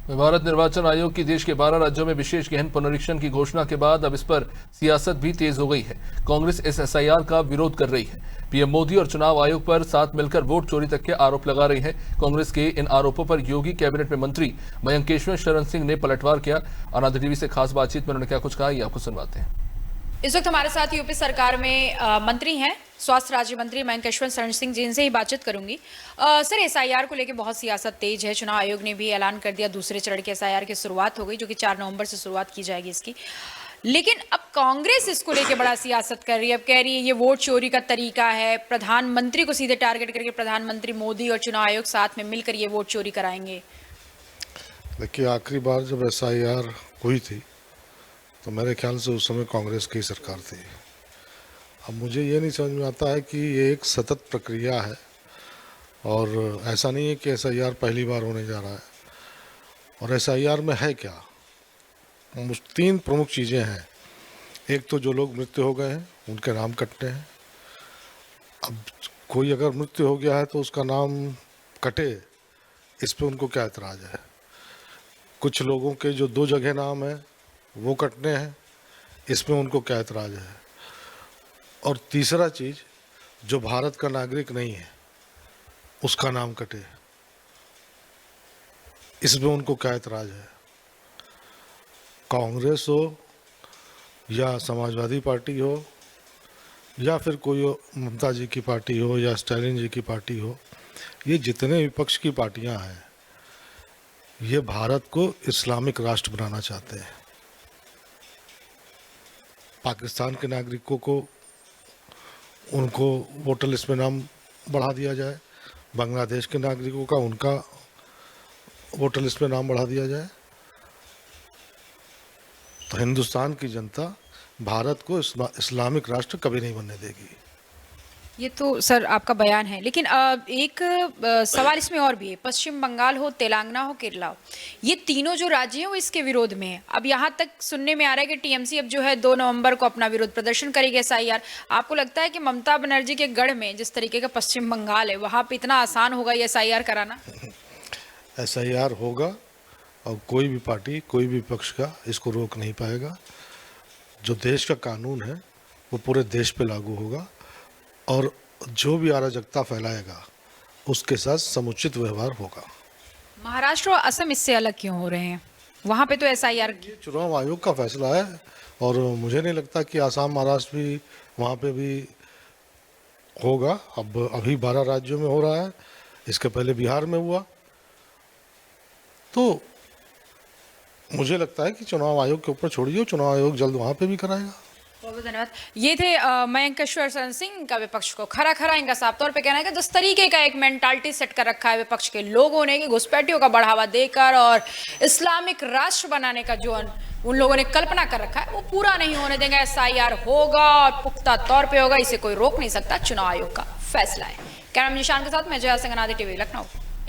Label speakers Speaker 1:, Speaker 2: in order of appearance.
Speaker 1: भारत निर्वाचन आयोग की देश के 12 राज्यों में विशेष गहन पुनरीक्षण की घोषणा के बाद अब इस पर सियासत भी तेज हो गई है। कांग्रेस इस एसआईआर का विरोध कर रही है। पीएम मोदी और चुनाव आयोग पर साथ मिलकर वोट चोरी तक के आरोप लगा रही है। कांग्रेस के इन आरोपों पर योगी कैबिनेट में मंत्री मयंकेश्वर शरण सिंह ने पलटवार किया। आनंद टीवी से खास बातचीत में उन्होंने क्या कुछ कहा, ये आपको सुनवाते हैं।
Speaker 2: इस वक्त हमारे साथ यूपी सरकार में मंत्री हैं स्वास्थ्य राज्य मंत्री मयंकेश्वर शरण सिंह जी, इनसे ही बातचीत करूंगी। सर, एसआईआर को लेकर बहुत सियासत तेज है। चुनाव आयोग ने भी ऐलान कर दिया दूसरे चरण के एसआईआर की शुरुआत हो गई, जो कि 4 नवंबर से शुरुआत की जाएगी इसकी। लेकिन अब कांग्रेस इसको लेकर बड़ा सियासत कर रही है। अब कह रही है ये वोट चोरी का तरीका है, प्रधानमंत्री को सीधे टारगेट करके प्रधानमंत्री मोदी और चुनाव आयोग साथ में मिलकर ये वोट चोरी कराएंगे।
Speaker 3: देखिए, आखिरी बार जब एसआईआर हुई थी तो मेरे ख्याल से उस समय कांग्रेस की सरकार थी। अब मुझे ये नहीं समझ में आता है कि ये एक सतत प्रक्रिया है और ऐसा नहीं है कि एसआईआर पहली बार होने जा रहा है। और एसआईआर में है क्या, 3 प्रमुख चीज़ें हैं। एक तो जो लोग मृत्यु हो गए हैं उनके नाम कटने हैं। अब कोई अगर मृत्यु हो गया है तो उसका नाम कटे, इस पे उनको क्या एतराज़ है। कुछ लोगों के जो 2 जगह नाम है वो कटने हैं, इसमें उनको क्या एतराज़ है। और तीसरा चीज़, जो भारत का नागरिक नहीं है उसका नाम कटे, इसमें उनको क्या एतराज़ है। कांग्रेस हो या समाजवादी पार्टी हो या फिर कोई ममता जी की पार्टी हो या स्टालिन जी की पार्टी हो, ये जितने विपक्ष की पार्टियां हैं ये भारत को इस्लामिक राष्ट्र बनाना चाहते हैं। पाकिस्तान के नागरिकों को उनको वोटर लिस्ट में नाम बढ़ा दिया जाए, बांग्लादेश के नागरिकों का उनका वोटर लिस्ट में नाम बढ़ा दिया जाए, तो हिंदुस्तान की जनता भारत को इस्लामिक राष्ट्र कभी नहीं बनने देगी।
Speaker 2: ये तो सर आपका बयान है, लेकिन एक सवाल इसमें और भी है। पश्चिम बंगाल हो, तेलंगाना हो, केरला हो, ये तीनों जो राज्य हैं वो इसके विरोध में है। अब यहाँ तक सुनने में आ रहा है कि टीएमसी अब जो है 2 नवंबर को अपना विरोध प्रदर्शन करेगी एसआईआर। आपको लगता है कि ममता बनर्जी के गढ़ में जिस तरीके का पश्चिम बंगाल है, वहाँ पे इतना आसान होगा ये एसआईआर कराना?
Speaker 3: एसआईआर होगा और कोई भी पार्टी, कोई भी पक्ष का इसको रोक नहीं पाएगा। जो देश का कानून है वो पूरे देश पे लागू होगा और जो भी अराजकता फैलाएगा उसके साथ समुचित व्यवहार होगा।
Speaker 2: महाराष्ट्र और असम इससे अलग क्यों हो रहे हैं? वहाँ पे तो एसआईआर
Speaker 3: ये चुनाव आयोग का फैसला है और मुझे नहीं लगता कि आसाम, महाराष्ट्र भी वहाँ पे भी होगा। अब अभी 12 राज्यों में हो रहा है, इसके पहले बिहार में हुआ। तो मुझे लगता है कि चुनाव आयोग के ऊपर छोड़िए, चुनाव आयोग जल्द वहाँ पे भी कराएगा।
Speaker 2: बहुत धन्यवाद। ये थे मयंकेश्वर शरण सिंह का विपक्ष को खरा इनका साफ तौर पे कहना है कि जिस तरीके का एक मेंटालिटी सेट कर रखा है विपक्ष के लोगों ने कि घुसपैठियों का बढ़ावा देकर और इस्लामिक राष्ट्र बनाने का जो उन लोगों ने कल्पना कर रखा है वो पूरा नहीं होने देंगे। एसआईआर होगा और पुख्ता तौर पर होगा, इसे कोई रोक नहीं सकता। चुनाव आयोग का फैसला है। कैमरा निशान के साथ मैं जया सिंह, अनादि टीवी, लखनऊ।